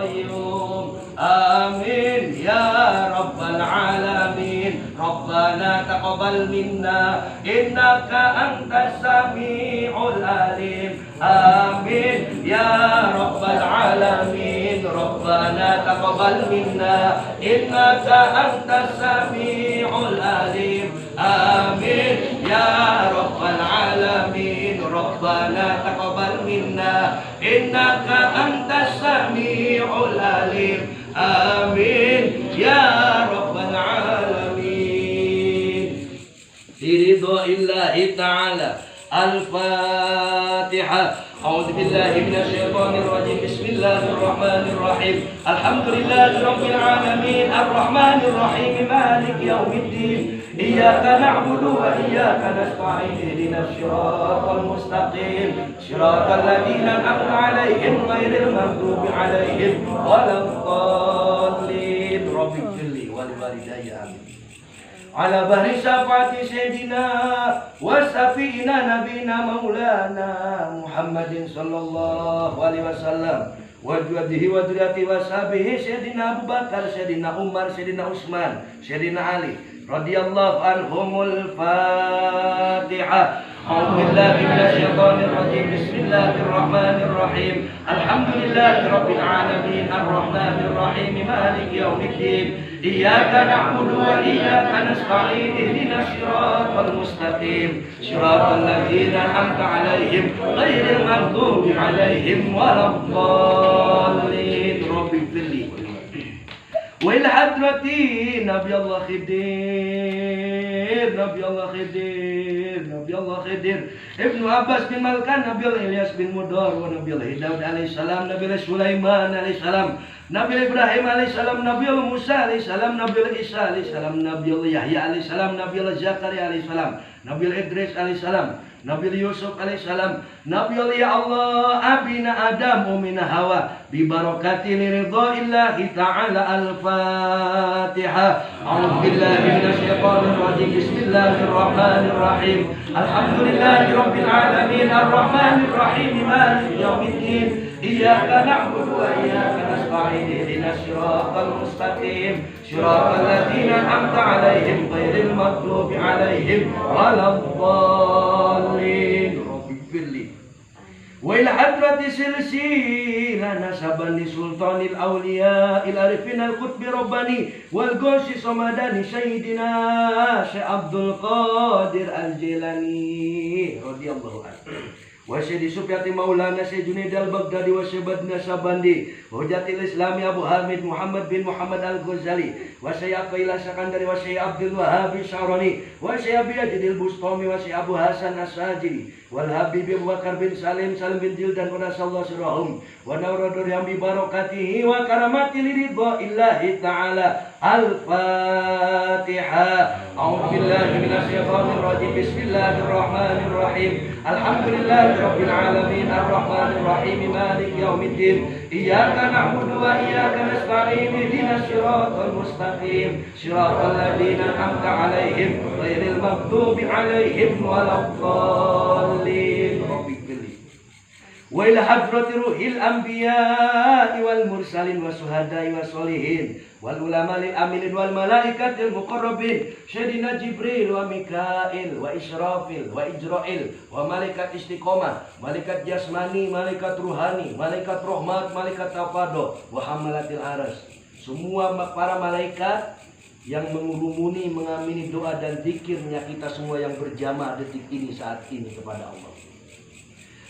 qayyum. Amin ya rabbal alamin. Rabbana taqabbal minna innaka antas samiul alim. Amin ya rabbal alamin. Rabbana taqabbal minna innaka antas samiul alim. Amin ya rabbal alamin. Rabbana taqabbal minna innaka antas samiul alim. Amin ya rabbal alamin. Biridha'illahi ta'ala. Al-Fatihah. A'udzu billahi minasy syaithanir rajim. Bismillahirrahmanir rahim. Alhamdulillahi rabbil alamin. Arrahmanir rahim. Maliki yaumiddin. Iyyaka na'budu wa iyyaka nasta'in. Ihdinas siratal mustaqim. Siratal ladzina an'amta 'alaihim ghairil maghdubi 'alaihim waladdallin. Rabbil ighfirli wal walidayya. Amin. Ala bahri syafaati sayyidina wa safiina nabina maulana Muhammadin sallallahu alaihi wasallam wa juhadihi wa duriyati wa sahbihi sayyidina Abu Bakar, sayyidina Umar, sayyidina Utsman, sayyidina Ali radhiyallahu anhumul Fatihah. A'udzu billahi minasy syaithanir rajim. Bismillahirrahmanir rahim. Alhamdulillahi rabbil alamin. Arrahmanir rahim. Maliki yaumiddin. Iyyaka na'budu wa iyyaka nasta'in. Ihdinas siratal mustaqim. Siratal ladzina an'amta 'alaihim ghairil maghdubi 'alaihim waladdallin. Rabbil ighfirli wa ila hadrati Nabi Allah Khidir, Nabi Allah Khidir, Nabi Allah Khidir, Ibnu Abbas bin Malkan, Nabi Allah Ilyas bin Mudar, wa Nabi Allah Daud alaihissalam, Nabi Allah Sulaiman alaihissalam, Nabi Allah Ibrahim alaihissalam, Nabi Allah Musa alaihissalam, Nabi Allah Isa alaihissalam, Nabi Allah Yahya alaihissalam, Nabi Allah Zakaria alaihissalam, Nabi Allah Idris alaihissalam, Nabi Yusuf alaihissalam, Nabi Allah ya Allah abina Adam umina Hawa bi barakati ridha'illahi ta'ala. Al-Fatihah. A'udzu billahi minasy syaithanir rajim. Bismillahirrahmanir rahim. Alhamdulillahi rabbil alamin. Arrahmanir rahim. Maliki yaumiddin. Iyyaka na'budu wa iyyaka nasta'in. Ihdinas siratal mustaqim. Siratal ladzina an'amta 'alaihim ghairil maghdubi 'alaihim waladdallin. Rabbil ighfirli wa ila hadrati silsila nasaban li sultanil awliya il arifin al qutbi rabbani wal ghosi samadani sayyidina Syekh Abdul Qadir Al Jilani radhiyallahu anhu wa Syekh Sufyati Maulana Syekh Junaid Al Baghdadi wa Syekh Badna Sabandi Hujatil Islami Abu Hamid Muhammad bin Muhammad Al Ghazali wa Syekh Aqila Sakandari wa Syekh Abdul Wahhab Syarani wa Syekh Abiyadil Bustami wa Syekh Abu Hasan As-Sajili wal Habib Abu Bakar bin Salim Salim bin Jildan wa nasallahu sirahum wa nawradur yang bi barakatihi wa karamati liridha'illahi ta'ala. Al-Fatihah. A'udzu billahi minasy syaithanir rajim. Bismillahirrahmanir rahim. Alhamdulillahi rabbil alamin. Arrahmanir rahim. Maliki yaumiddin. Iyyaka na'budu wa iyyaka nasta'in. Ihdinas siratal mustaqim. Siratal ladzina an'amta 'alaihim ghairil maghdubi 'alaihim waladdallin. Wa ila hadrati ruhil anbiya'i wal mursalin wa syuhada'i wa sholihin wal ulama lil aminin wal malaikatil muqarrabin Sayyidina Jibril wa Mikail wa Israfil wa Ijrail wa malaikat istiqomah, malaikat jasmani, malaikat ruhani, malaikat rahmat, malaikat tafadho wa hamalatil aras. Semua para malaikat yang mengurumuni, mengamini doa dan zikirnya kita semua yang berjamaah detik ini saat ini kepada Allah.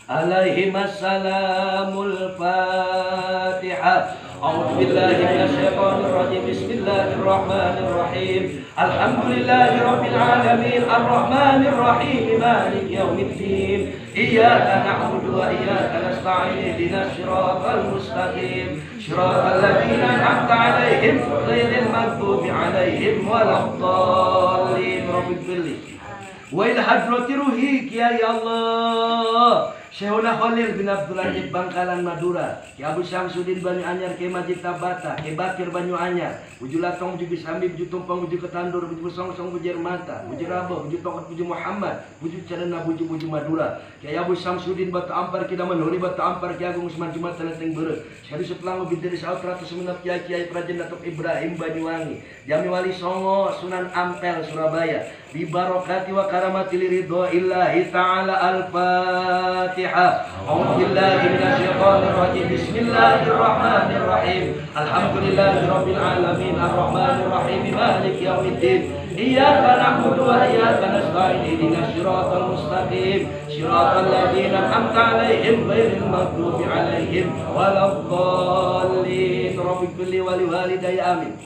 Alaihi assalamul Fatihah. A'udzu billahi minasy syaithanir rajim. Bismillahirrahmanirrahim. Alhamdulillahi rabbil alamin. Arrahmanir rahim. Maliki yaumiddin. Iyyaka na'budu wa iyyaka nasta'in. Ihdinas siratal mustaqim. Siratal ladzina an'amta 'alaihim ghairil maghdubi 'alaihim waladdallin. Rabbil ighfirli wa ila hadrati ruhi ya Allah Syekhuna Khalil bin Abdul Aziz Bangkalan Madura, Ki Abu Syamsuddin Banyu Anyar, Ki Majid Tabata, Ki Bakir Banyu Anyar, Buju Latong, Buju Bisambi, Buju Tumpang, Buju Ketandur, Buju Songsong, Buju Hermanta, Buju Rabo, Buju Tongkat, Buju Muhammad, Buju Cerena, Buju Madura, Ki Abu Syamsuddin Batu Ampar, Ki Damanuri Batu Ampar, Ki Agung Usman Jumat Telenteng Bere, Syari Suplango Bidiri Saut Ratus Semenap Kiai Prajen Datuk Ibrahim Banyuwangi, Jami Wali Songo Sunan Ampel Surabaya, bi barokati wa karamati ridho illahi ta'ala al-fatihah. A'udzu billahi minasyaitonir rajim. Bismillahirrahmanirrahim. Alhamdulillahirabbil alamin arrahmanir rahim maliki yaumiddin. Iyyaka na'budu wa iyyaka nasta'in ihdinas siratal mustaqim siratal ladzina an'amta 'alaihim ghairil maghdubi 'alaihim waladdallin. Rabbil wa liwalidayya amin.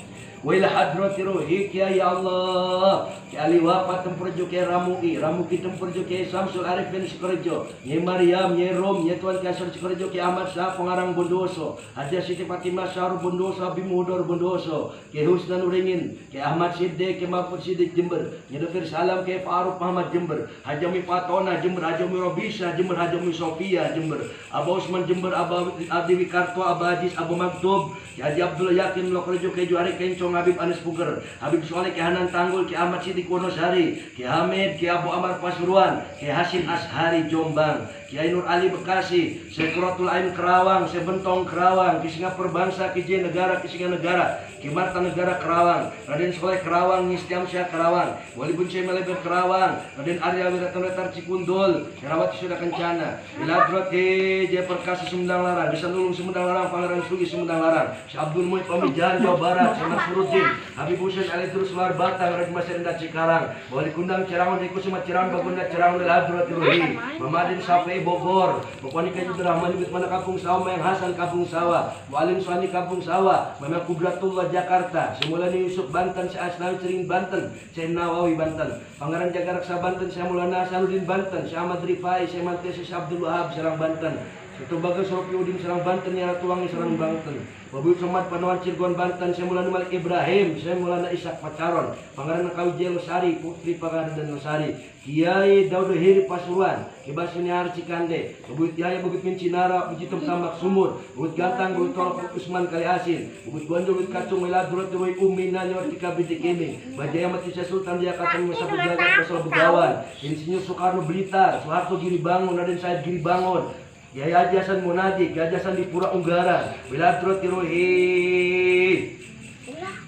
Wa ila hadrati ruhi ya Allah ki ali wafat temperjo ke ramuki temperjo ke Samsul Arifin Sukerjo Nye Maryam Nye Rom Nye Tuan Kasar Sukerjo ki Ahmad Sah Pengarang Bondoso Haja Siti Fatimah Syahr Bondoso Abi Mudor Bondoso ki Husna Nuringin ki Ahmad Siddiq ki Mahfud Siddiq Jember Nye Dafir Salam ki Faruk Muhammad Jember Hajami Fatona Jember Hajami Robisa Jember Hajami Sofia Jember Aba Usman Jember Aba Abdi Wikarto Aba Aziz Abu Maktub ki Haji Abdullah Yakin Lokerjo ki Juari Kencong Habib Anis Puger, Habib Soleh, Ki Hanan Tanggul, Ki Ahmad Sidik Wonosari, Ki Hamid, Ki Abu Amar Pasuruan, Ki Hasim Ashari Jombang, Ki Ainur Ali Bekasi, Sekuratul Ain Kerawang, Sebentong Kerawang, Ki Singapura Bangsa, Ki J Negara, Ki Singa Negara, Ki Marta Negara Kerawang, Raden Soleh Kerawang, Nistiamsyah Kerawang, Wali Bunce Meleber Kerawang, Raden Arya Wiratonetar Cikundul, Herawati Sudah Kencana, Biladrot Jaya Perkasa Sumedang Larang, Bisa Nulung Sumedang Larang, Pangeran Sugi Sumedang Larang, Si Abdul Muid Pamijahan Jawa Barat, Surudin, Habib Hussein Ali Terus Luar Batang, Raden Masih Rendah Cikarang, Wali Kundang Cirangon, Riku Sumat Cirangon, Bagunda Cirangon, Ladrat Ruhi, Mamadin Safei Bogor, Bukoni Kajud Rahman, Ibit Mana Kampung Sawah, Mayang Hasan Kampung Sawah, Mualim Suhani Kampung Sawah, Memang Kubratullah Jakarta, Semulani Yusuf Banten, Si Asnawi Cering Banten, Si Nawawi Banten, Pangeran Jagaraksa Banten, Si Mulana Hasanuddin Banten, Si Ahmad Rifai, Si Mantesi, Si Abdul Wahab Serang Banten, Itu Bagas Sofi Udin Serang Banten, Ya Tuangi Serang Banten, Babu Somad Panawan Cirebon Banten, Saya Mulana Malik Ibrahim, Saya Mulana Ishak Pacaron, Pangeran Kawijaya Losari, Putri Pangadan Losari, Kiai Daud Hiri Pasuruan, Kibas Niar Cikande, Bubut Yaya Bubut Mincinara, Bujitum Tambak Sumur, Bubut Gantang, Bubut Tolok Usman Kali Asin, Bubut Bonjo, Bubut Kacung, Meladrot, Dewi Umi, Nanyo, Tika Binti Kimi, Bajaya Matisa Sultan, Diakatan, Masa Bujagat, Pasal Begawan, Insinyur Soekarno Blitar, Soeharto Giri Bangun, Raden Said Giri Bangun, Yaya Jasan Munadi, Jasan di Pura Unggara, Biladrot Tirohi,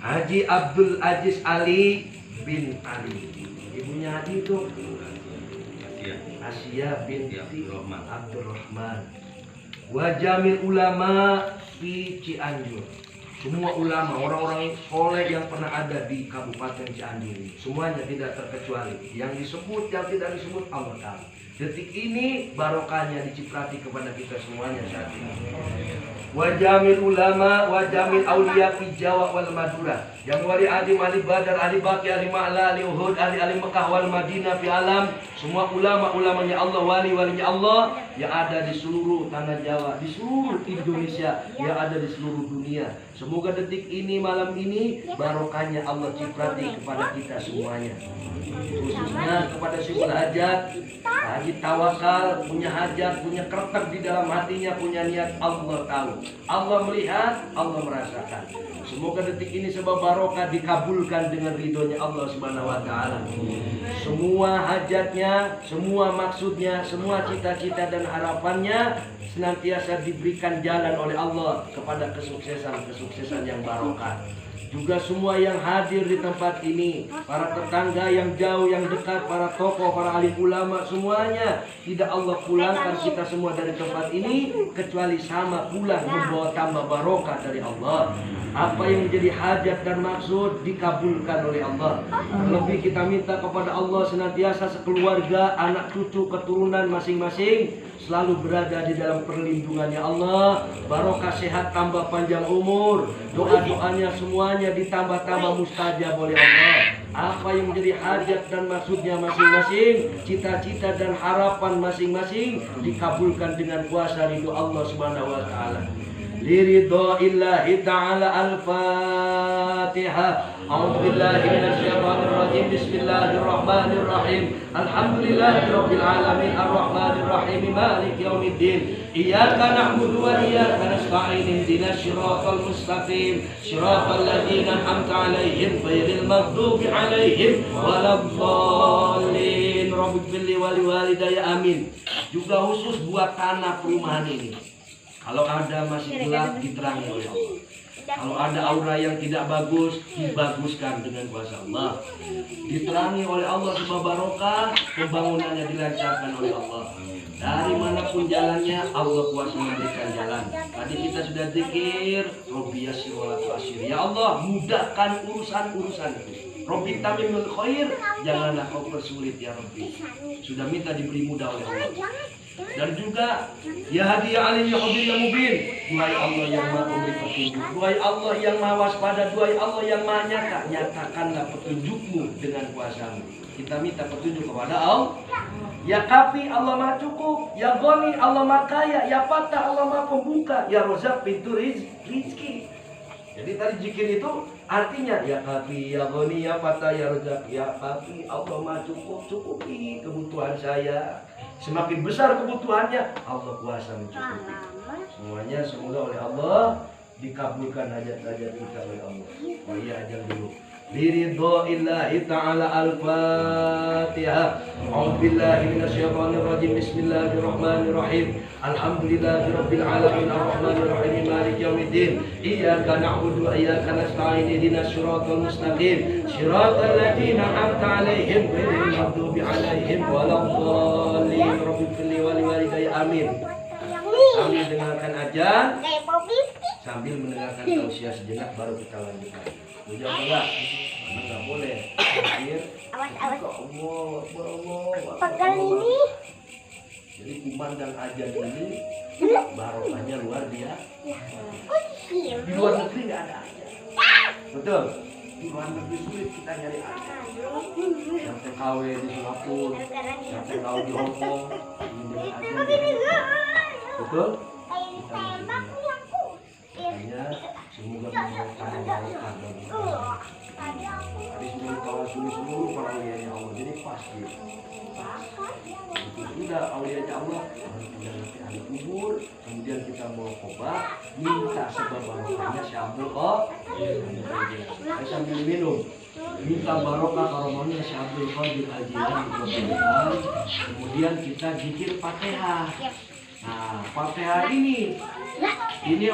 Haji Abdul Aziz Ali bin Ali. Ibunya Haji itu Asia binti Abdul Rahman. Wajamil ulama di Cianjur. Semua ulama, orang-orang soleh yang pernah ada di Kabupaten Cianjur ini, semuanya tidak terkecuali. Yang disebut, yang tidak disebut Allah tahu. Detik ini barokahnya diciprati kepada kita semuanya saat ini. Wajamil ulama, wajamil aulia fi Jawa wal Madura. Yang wali adim, ali Badar, ali Baqi, ali Ma'la, ali Uhud, ali Mekah wal Madinah fi alam. Semua ulama-ulamanya Allah, wali-walinya Allah yang ada di seluruh tanah Jawa, di seluruh Indonesia, yang ada di seluruh dunia. Semoga detik ini, malam ini, barokahnya Allah ciprati kepada kita semuanya. Khususnya kepada Syekh Hajat, Haji Tawakal, punya hajat, punya kretek di dalam hatinya, punya niat, Allah tahu. Allah melihat, Allah merasakan. Semoga detik ini sebab barokah dikabulkan dengan ridhonya Allah Subhanahu wa taala. Semua hajatnya, semua maksudnya, semua cita-cita dan harapannya senantiasa diberikan jalan oleh Allah kepada kesuksesan yang barokah. Juga semua yang hadir di tempat ini, para tetangga yang jauh, yang dekat, para tokoh, para alim ulama, semuanya tidak Allah pulangkan kita semua dari tempat ini kecuali sama pulang membawa tambah barokah dari Allah. Apa yang menjadi hajat dan maksud dikabulkan oleh Allah. Lebih kita minta kepada Allah senantiasa sekeluarga, anak cucu, keturunan masing-masing selalu berada di dalam perlindungannya Allah. Barokah sehat, tambah panjang umur, doa-doanya semuanya ditambah-tambah mustajab oleh Allah. Apa yang menjadi hajat dan maksudnya masing-masing, cita-cita dan harapan masing-masing dikabulkan dengan kuasa ridho Allah Subhanahu wa taala. liridha'illahi ta'ala. Al-Fatihah. A'udzu billahi minasyaitonir rajim. Bismillahirrahmanirrahim. Alhamdulillahirabbil alamin arrahmanir rahim maliki yaumiddin. Iyyaka na'budu wa iyyaka nasta'in. Ihdinas siratal mustaqim. Siratal ladzina an'amta 'alaihim ghairil maghdubi 'alaihim waladdallin. Rabbighfirli wa liwalidayya amin. Juga khusus buat tanah perumahan ini. Kalau ada masih gelap, diterangi oleh Allah. Kalau ada aura yang tidak bagus, dibaguskan dengan kuasa Allah. Diterangi oleh Allah sebab barokah, pembangunannya dilancarkan oleh Allah. Dari manapun jalannya, Allah kuasa memberikan jalan. Tadi kita sudah zikir, Robbi yassir wa la tu'assir. Ya Allah, mudahkan urusan-urusan itu. Robbi tamimul khair, janganlah kau persulit ya Robbi. Sudah minta diberi mudah oleh Allah. Dan juga ya hadiah alim ya khabir ya mubin. Duhai Allah yang maha memberi petunjuk, duhai Allah yang maha waspada, duhai Allah yang maha nyata, nyatakanlah petunjukmu dengan kuasamu. Kita minta petunjuk kepada Allah. Ya Kafi Allah maha cukup, ya Ghani Allah maha kaya, ya Fatah Allah maha pembuka, ya Rozak pintu rizki. Jadi tadi zikir itu artinya ya Kafi, ya Ghani, ya Fatah, ya Rozak, ya Kafi Allah maha cukup, cukupi kebutuhan saya. Semakin besar kebutuhannya, Allah kuasa mencukupi. Semuanya semoga oleh Allah dikabulkan hajat-hajat kita oleh Allah. Oh iya, ajar dulu. Liridha'illahi ta'ala. Al-Fatihah. A'udzu billahi minasyaitonir rajim. Bismillahirrahmanirrahim. Alhamdulillahirabbil alamin arrahmanir rahim maliki yaumiddin. Iyyaka na'budu wa iyyaka nasta'in. Ihdinas siratal mustaqim. Siratal ladzina an'amta 'alaihim ghairil maghdubi 'alaihim waladdallin. Rabbighfirli wa liwalidayya amin. Sambil dengarkan azan, sambil mendengarkan tausiah sejenak, baru kita lanjutkan. Jawab enggak? Enggak boleh. Awas. Pegang ini. Jadi kumandang azan ini barokahnya luar biasa. Di luar negeri nggak ada azan. Betul. Di luar negeri sulit kita nyari azan. Yang TKW di Singapura, yang TKW di Hong Kong, ini azan. Betul? Kita hanya semoga membawakan barokah bagi kita. Di seluruh kawasan seluruh para awliya Allah. Jadi pasti. Itu sudah awliya Allah. Nanti ahli kubur. Kemudian kita mau obat, minta sebab barokahnya syabul sambil minum. Minta barokah karomanya syabul qadir ajilan. Kemudian kita zikir Fatihah. Nah, Fatihah ini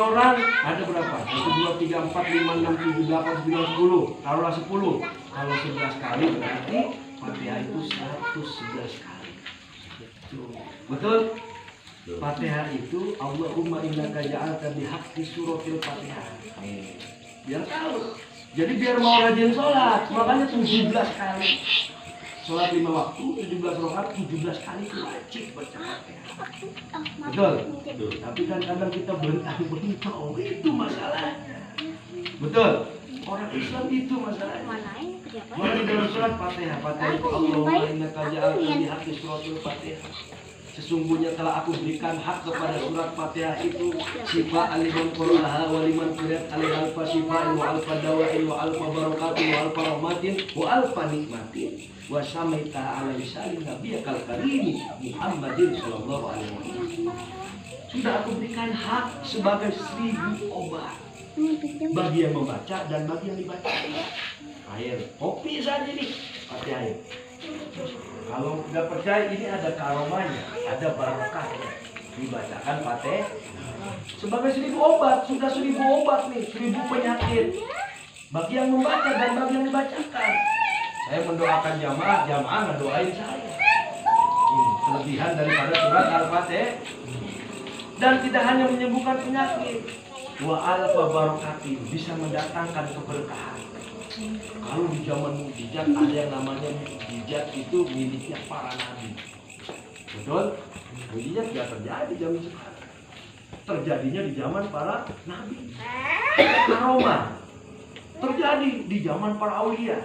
orang ada berapa? 1, 2, 3, 4, 5, 6, 7, 8, 9, 10. Taruhlah 10. Kalau 11 kali berarti Fatihah itu 111 kali. Betul? Fatihah itu Allahumma innaka ja'alta bihaqqi suratil Fatihah. Biar tahu. Jadi biar mau rajin sholat, makanya 17 kali. Sholat 5 waktu, 17 rakaat, 17 kali itu wajib baca Fatihah. Betul? Tapi kan kadang kita bentang-bentang, itu masalahnya. Betul? Orang Islam itu masalahnya. Mana di dalam surat Fatihah? Fatihah itu Allahumma innaka ja'alta bihaqqi suratil Fatihah. Sesungguhnya telah aku berikan hak kepada surat Fatihah itu syifa aliman qur'aha wa liman quriat alaiha alfa syifa'in wa alfa dawa'in wa alfa barakatin wa alfa rahmatin wa alfa nikmatin wa samaita ala lisanin nabiyyikal karim Muhammadin sallallahu alaihi wasallam. Sudah aku berikan hak sebagai 1000 obat bagi yang membaca dan bagi yang dibaca. Air, kopi saja nih, pakai air. Kalau nggak percaya, ini ada karomanya, ada barokahnya. Dibacakan Fatihah sebagai 1000 obat, sudah 1000 obat nih, 1000 penyakit. Bagi yang membaca dan bagi yang dibacakan. Saya mendoakan jamaah ngedoain saya. Ini kelebihan daripada surat Al-Fatihah. Dan tidak hanya menyembuhkan penyakit, wa alfa barokatin, bisa mendatangkan keberkahan. Kalau di zaman mukjizat ada yang namanya mukjizat itu miliknya para nabi. Betul? Mukjizat tidak terjadi zaman sekarang. Terjadinya di zaman para nabi. Karomah terjadi di zaman para aulia.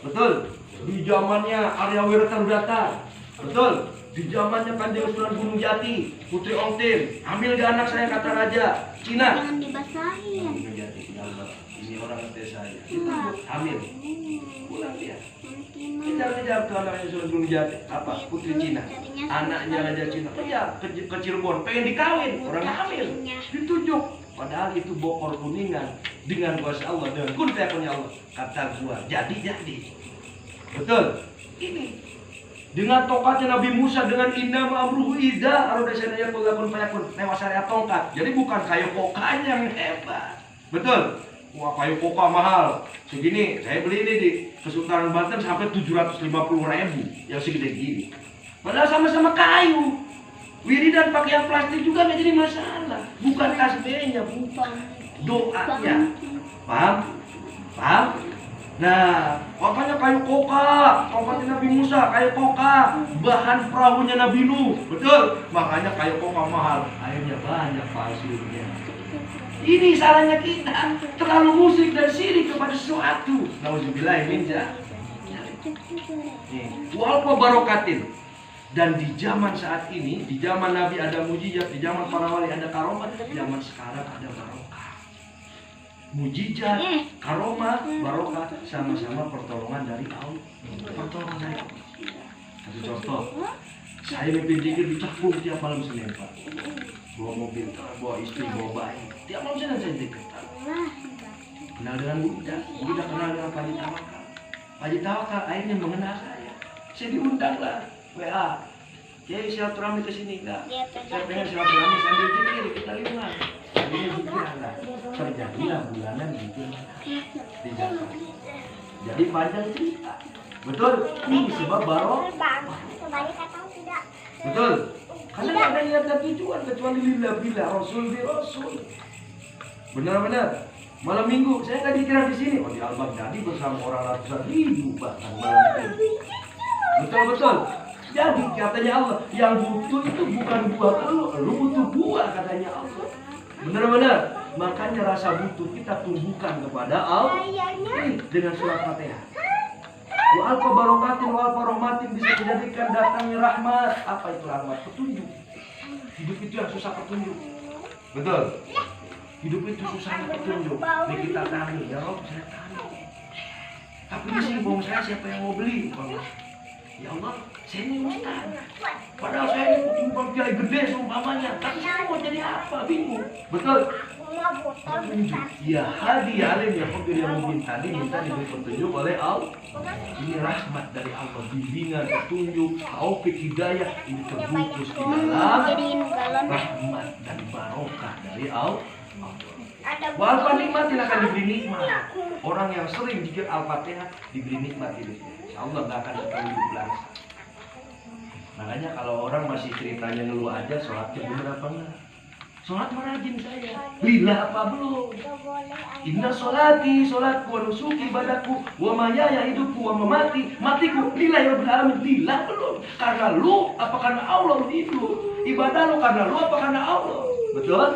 Betul? Di zamannya Arya Wirata. Betul? Di zamannya Kanjeng Sunan Gunung Jati, Putri Ontin, hamil di anak saya kata raja Cina. Jangan dibasahin. Gunung Jati, ya Allah, ini orang tes saya. Hamil, pulang dia. Kejar-kejar ke anaknya Sunan Gunung Jati, apa? Putri Cina, anaknya raja Cina. Kejar ke Cirebon, pengen dikawin, orang hamil, ditunjuk. Padahal itu bokor kuningan dengan kuasa Allah, dengan kun fayakunnya Allah. Kata gua, jadi. Betul. Ini dengan tongkatnya Nabi Musa dengan inna ma'amruhu idza arada syai'an kun fayakun lewat syariat tongkat. Jadi bukan kayu kokanya yang hebat. Betul. Wah, kayu koka mahal. Segini saya beli ini di Kesultanan Banten sampai 750.000 yang segede gini. Padahal sama-sama kayu. Wiridan pakai yang plastik juga nggak jadi masalah. Bukan tasbihnya, bukan doanya. Paham? Nah, makanya kayu koka, tongkatnya Nabi Musa, kayu koka, bahan perahunya Nabi Nuh, betul. Makanya kayu koka mahal, airnya banyak palsunya. Ini salahnya kita, terlalu musyrik dan syirik kepada sesuatu. Nauzubillah min dzalik. Walpa barokatin. Dan di zaman saat ini, di zaman Nabi ada mujizat, di zaman para wali ada karomat, zaman sekarang ada barokah. Mujizat, karomah, barokah sama-sama pertolongan dari Allah. Pertolongan dari Allah. Satu contoh, saya mimpin zikir di Cakung tiap malam Senin, Pak. Bawa mobil, bawa istri, bawa bayi. Tiap malam Senin saya zikir. Kenal dengan Buddha kenal dengan Pak Haji Tawakal. Pak Haji Tawakal akhirnya mengenal saya. Saya diundang lah, WA. Jadi silaturahmi ke sini enggak? Saya pengen silaturahmi sambil zikir, kita lihat. Ini zikirlah. Terjadilah bulanan zikir di Jakarta. Jadi panjang cerita. Betul? Ini sebab barokah. Betul? Karena tidak ada niat dan tujuan kecuali lillah billah, rasul bi rasul. Benar-benar. Malam minggu saya nggak dikira di sini. Oh, di Al-Baghdadi bersama orang ratusan ribu bahkan malam minggu. Betul. Jadi katanya Allah, yang butuh itu bukan buah lu butuh buah katanya Allah. Benar-benar. Makanya rasa butuh kita tumbuhkan kepada Allah dengan surat Fatihah. Wa alfa barokatin wa alfa rahmatin bisa dijadikan datangnya rahmat. Apa itu rahmat? Petunjuk. Hidup itu yang susah petunjuk. Betul. Hidup itu susah petunjuk. Nih kita tani, ya Allah saya tani. Tapi di sini bawang saya siapa yang mau beli? Ya Allah, saya ini ustaz. Padahal saya ini petunjuk kiai gede seumpamanya. Tapi saya mau jadi apa? Bingung. Betul. Petunjuk. Ya hadiah alim ya fakir yang mungkin tadi minta diberi petunjuk oleh Allah. Ini rahmat dari Allah, bimbingan, petunjuk, taufik, hidayah ini terbungkus di dalam rahmat dan barokah dari Allah. Walaupun nikmatin akan diberi nikmat. Orang yang sering zikir Al-Fatihah diberi nikmat hidupnya. Insya Allah nggak akan sekali belangsa. Makanya kalau orang masih ceritanya ngeluh aja, sholatnya bener apa enggak? Sholat merajin saya. Lillah apa belum? Inna sholati, sholatku, wa nusuki, ibadahku, wa mayaya, hidupku, wa mamati, matiku. Lillah ya rabbil alamin. Lillah belum. Karena lu apa karena Allah lu hidup? Ibadah lu karena lu apa karena Allah? Betul?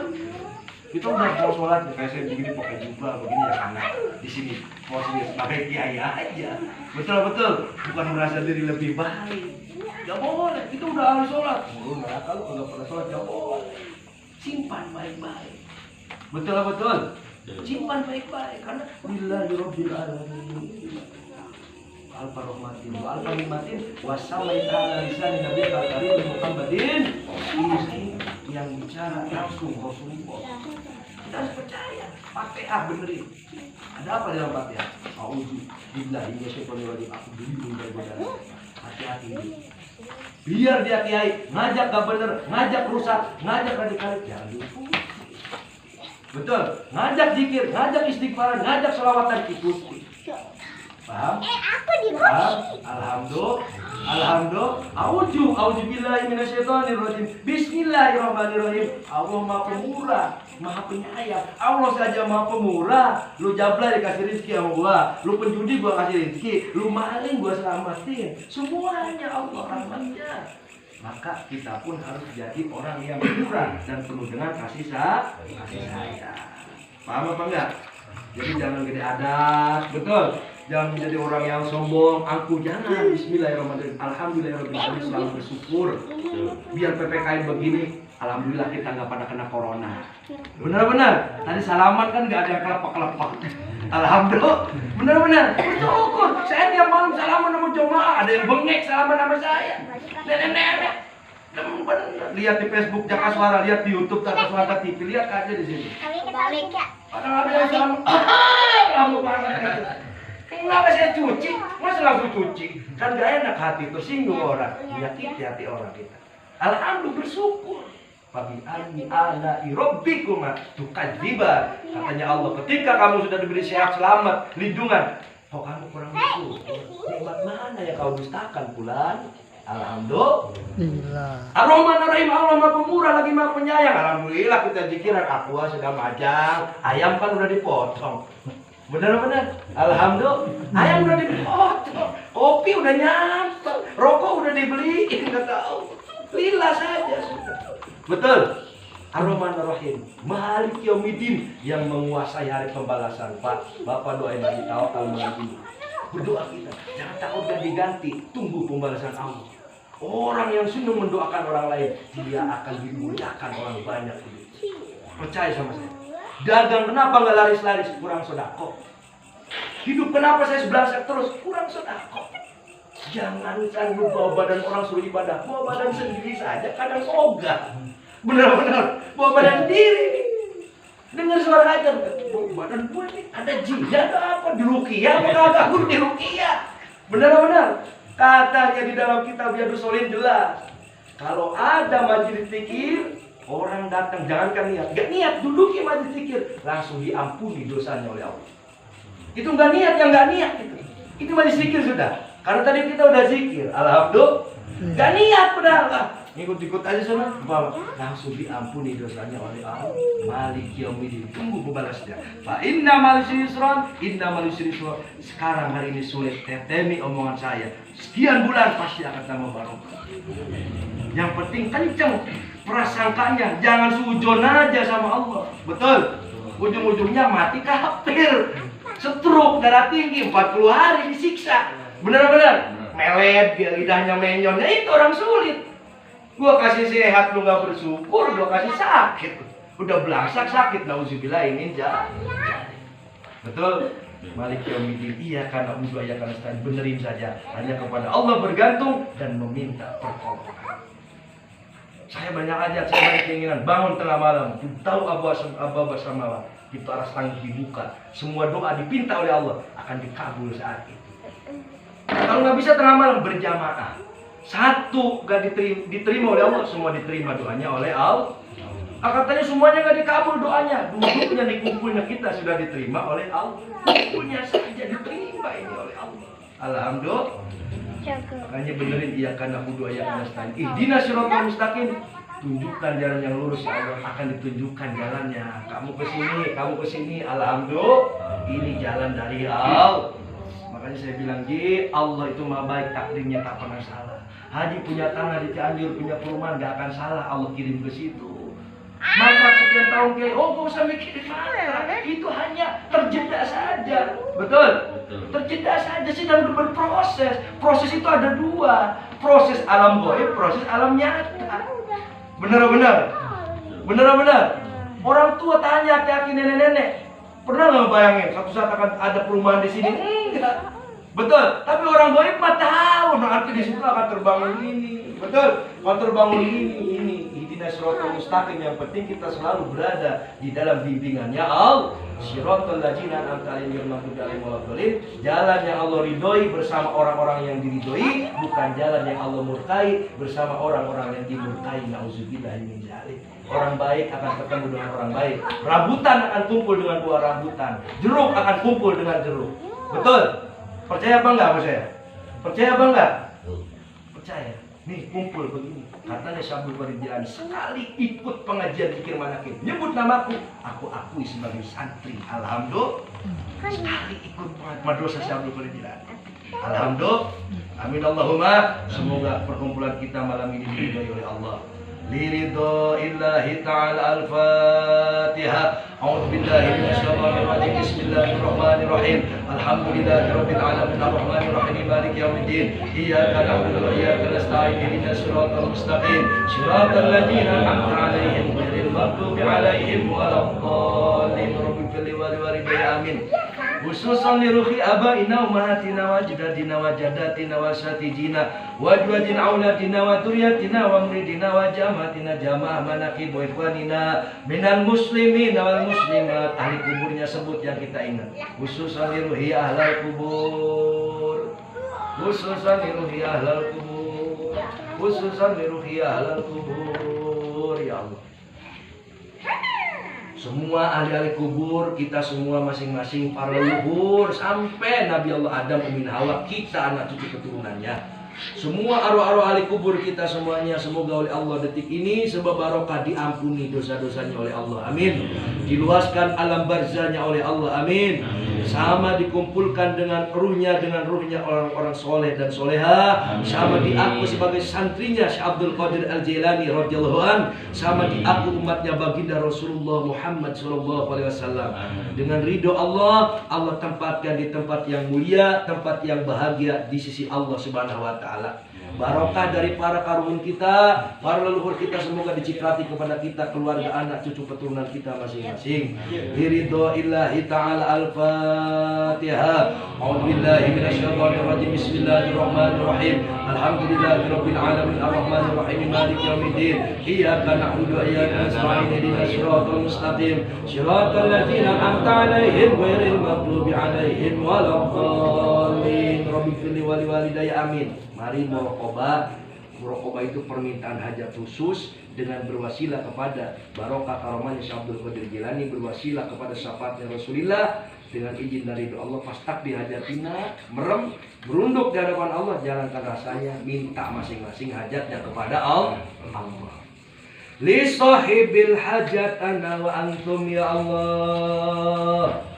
Kita udah mau sholat, kayak saya begini pakai jubah begini ya karena di sini posisinya sebagai kiai aja. Betul, bukan merasa diri lebih baik. Gak boleh, kita udah harus sholat. Lu neraka lu kalau pernah sholat gak boleh. Simpan baik-baik. Betul. Simpan baik-baik karena billahi rabbil alamin. Alfa rahmatin wa alfa nikmatin wassalamu ala lisan nabi karim Muhammadin. Ini yang bicara langsung Rasulullah. Kita harus percaya. Fatihah benerin. Ada apa dalam Fatihah? A'udzu billahi minasyaitonir rajim. Aku berlindung dari godaan. Hati-hati. Biar dia kiai ngajak gak bener, ngajak rusak, ngajak radikal, jangan lupa. Betul. Ngajak zikir, ngajak istighfar, ngajak sholawatan ikuti. Paham? Aku di Alhamdulillah. A'udzu billahi minasyaitonir rajim. Bismillahirrahmanirrahim. Allah Maha Pemurah, Maha Penyayang. Allah saja Maha Pemurah. Lu jablay dikasih rezeki sama gua, lu penjudi gua kasih rezeki, lu maling gua selamatin. Semuanya Allah rahmatnya. Maka kita pun harus jadi orang yang murah dan penuh dengan kasih sayang. Paham apa enggak? Jadi jangan gede adat, betul. Jangan menjadi orang yang sombong, angkuh, jangan. Bismillahirrahmanirrahim. Alhamdulillahirrahmanirrahim, selalu bersyukur. Biar PPKM begini, alhamdulillah kita nggak pada kena corona. Benar-benar. Tadi salaman kan nggak ada yang kelepak-kelepak. Alhamdulillah. Benar-benar. Bersyukur. Saya tiap malam salaman sama jemaah. Ada yang bengek salaman sama saya. Nenek-nenek. Benar. Lihat di Facebook Jaka Suara, lihat di YouTube Jaka Suara TV, lihat aja di sini. Balik ya. Kadang ada yang salaman. Kamu banget. Kenapa saya cuci? Masa langsung cuci? Kan gak enak hati, tersinggung orang. Menyakiti hati orang kita. Alhamdulillah bersyukur. Fabi ayyi ala'i rabbikuma tukadziban. Katanya Allah, ketika kamu sudah diberi sehat, selamat, lindungan, kok kamu kurang bersyukur? Nikmat mana yang kau dustakan bulan? Alhamdulillah. Ar-Rahman Ar-Rahim, Allah Maha Pemurah lagi Maha Penyayang. Alhamdulillah kita zikiran, aqua sudah majang, ayam kan udah dipotong. Benar-benar, alhamdulillah, ayam udah dipotong, kopi udah nyampe, rokok udah dibeliin, nggak tahu, lila saja sudah. Betul. Ar-Rahman Ar-Rahim, Malik Yaumiddin, yang menguasai hari pembalasan. Pak, Bapak doain lagi, tawakal lagi. Berdoa kita, jangan takut dan diganti, tunggu pembalasan Allah. Orang yang senang mendoakan orang lain, dia akan dimuliakan orang banyak. Percaya sama saya. Dagang kenapa nggak laris-laris? Kurang sodako. Hidup kenapa saya sebelasak terus? Kurang sodako. Jangan lu bawa badan orang suruh ibadah, bawa badan sendiri saja kadang ogah. Benar-benar bawa badan sendiri. Dengar suara aja, bawa badan gue nih ada jin, ada apa di ruqyah? Apa kagak gue di ruqyah? Benar-benar katanya di dalam kitab Riyadhus Shalihin jelas. Kalau ada majelis zikir, orang datang, jangankan niat, gak niat, duduki majelis zikir, langsung diampuni dosanya oleh Allah. Itu gak niat, yang gak niat itu majelis zikir sudah. Karena tadi kita udah zikir, alhamdulillah, gak niat padahal, ikut-ikut aja sana, langsung diampuni dosanya oleh Allah. Malik Yaumiddin, tunggu pembalasnya. Fa inna mal yusran, inna mal yusran. Sekarang hari ini sulit, tetemi omongan saya. Sekian bulan pasti akan tambah barokah. Yang penting kenceng prasangkanya, jangan sujon aja sama Allah. Betul. Ujung-ujungnya mati kafir. Stroke, darah tinggi, 40 hari disiksa. Benar-benar melet, dia lidahnya menyon. Nah, itu orang sulit. Gua kasih sehat lu gak bersyukur, gua kasih sakit. Udah belangsak sakit, nauzubillah ini jadi. Betul. Malik Yaumiddin, iya karena udah ya karena stand, benerin saja. Hanya kepada Allah bergantung dan meminta pertolongan. Saya banyak aja, saya banyak keinginan bangun tengah malam, tahu Abba Samawa, itu aras tangki dibuka, semua doa dipinta oleh Allah akan dikabul saat itu. Kalau nggak bisa tengah malam berjamaah, satu gak diterima oleh Allah, semua diterima doanya oleh Allah. Katanya semuanya nggak dikabul doanya, duduknya di kumpulnya kita sudah diterima oleh Allah, kumpulnya saja diterima ini oleh Allah. Alhamdulillah. Makanya benerin iya karena hudu ayat nasta'in. Ihdinas siratal mustaqim. Tunjukkan jalan yang lurus ya Allah, akan ditunjukkan jalannya. Kamu ke sini. Alhamdulillah. Ini jalan dari Allah. Makanya saya bilang, Allah itu maha baik, takdirnya tak pernah salah. Haji punya tanah di Cianjur, punya perumahan, gak akan salah Allah kirim ke situ. Maka sekian tahun kayak, gak usah mikirin maka, itu hanya terjeda saja. Betul? Terjeda saja, sedang berproses. Proses itu ada dua, proses alam gaib, proses alam nyata. Benar-benar orang tua tanya hati-hati nenek-nenek, pernah nggak bayangin satu saat akan ada perumahan di sini? Enggak. Betul, tapi orang gaib mah tahu nanti di situ akan terbangun ini. Betul, akan terbangun ini. Ihdinas siratal mustaqim, yang penting kita selalu berada di dalam bimbingannya Allah. Siratal ladzina an'amta alaihim ghairil maghdubi alaihim waladdallin. Jalan yang Allah ridhoi bersama orang-orang yang diridhoi, bukan jalan yang Allah murkai bersama orang-orang yang dimurkai. Nauzubillah min dzalik. Orang baik akan ketemu dengan orang baik. Rambutan akan kumpul dengan buah rambutan. Jeruk akan kumpul dengan jeruk. Betul? Percaya apa enggak sama saya? Percaya apa enggak? Percaya. Nih kumpul begini. Katanya Syabul Faridjilan sekali ikut pengajian zikir manakin, nyebut namaku, aku akui sebagai santri. Alhamdulillah. Sekali ikut madrasah Syabul Faridjilan. Alhamdulillah. Amin Allahumma. Semoga perkumpulan kita malam ini diridhoi oleh Allah. liridaillahi ta'ala. Al-Fatihah. A'udzu billahi minasyaitonir rajim. Bismillahirrahmanirrahim. Alhamdulillahirabbil alamin arrahmanir rahim maliki yaumiddin. Iyyaka na'budu wa iyyaka nasta'in. Ihdinas siratal mustaqim. Shiratal ladzina an'amta 'alaihim ghairil maghdubi 'alaihim waladdallin. Rabbil fili wal walidayya amin. Khususan li ruhi abaina ummahatina wa jadadina wa jadatina wa satijina wa jwadin auladina wa turyatina wa muridina wa jamatina jamaah manaqib wa ikhwanina minal muslimina wal muslimat. Ahli kuburnya sebut yang kita ingat. Khususan li ruhi ahlal kubur. Khususan li ruhi ahlal kubur. Khususan li ruhi ahlal kubur. Ya Allah, semua ahli-ahli kubur, kita semua masing-masing para leluhur sampai Nabi Allah Adam, Ummi Hawa, kita anak cucu keturunannya. Semua arwah-arwah ahli kubur kita semuanya, semoga oleh Allah detik ini sebab barokah diampuni dosa-dosanya oleh Allah. Amin. Diluaskan alam barzahnya oleh Allah. Amin. Sama dikumpulkan dengan ruhnya orang-orang soleh dan soleha. Sama diaku sebagai santrinya Syekh Abdul Qadir Al-Jailani radhiyallahu an. Sama diaku umatnya baginda Rasulullah Muhammad sallallahu alaihi wasallam. Dengan ridho Allah, Allah tempatkan di tempat yang mulia, tempat yang bahagia di sisi Allah Subhanahu wa taala. Barokah dari para karun kita, para leluhur kita, semoga diciprati kepada kita, keluarga, anak, cucu keturunan kita masing-masing. Biridhoillahi ta'ala. Al-Fatihah. A'udzubillahi minasyaitonir rajim. Bismillahirrahmanirrahim. Alhamdulillahirabbil alamin arrahmanir rahim maliki yaumiddin. Iyyaka na'budu wa iyyaka nasta'in. Ihdinas siratal mustaqim. Shiratal ladzina an'amta 'alaihim ghairil maghdubi 'alaihim waladdallin. Rabbil fili wal walidayya amin. Mari muraqabah. Muraqabah itu permintaan hajat khusus dengan berwasilah kepada barokah karomahnya Syekh Abdul Qadir Jilani, berwasilah kepada syafaatnya Rasulullah. Dengan izin dari Allah, pastak dihajatina, merem, berunduk di hadapan Allah, jalankan rasanya, minta masing-masing hajatnya kepada Allah. Li sahibil hajat ana wa antum ya Allah.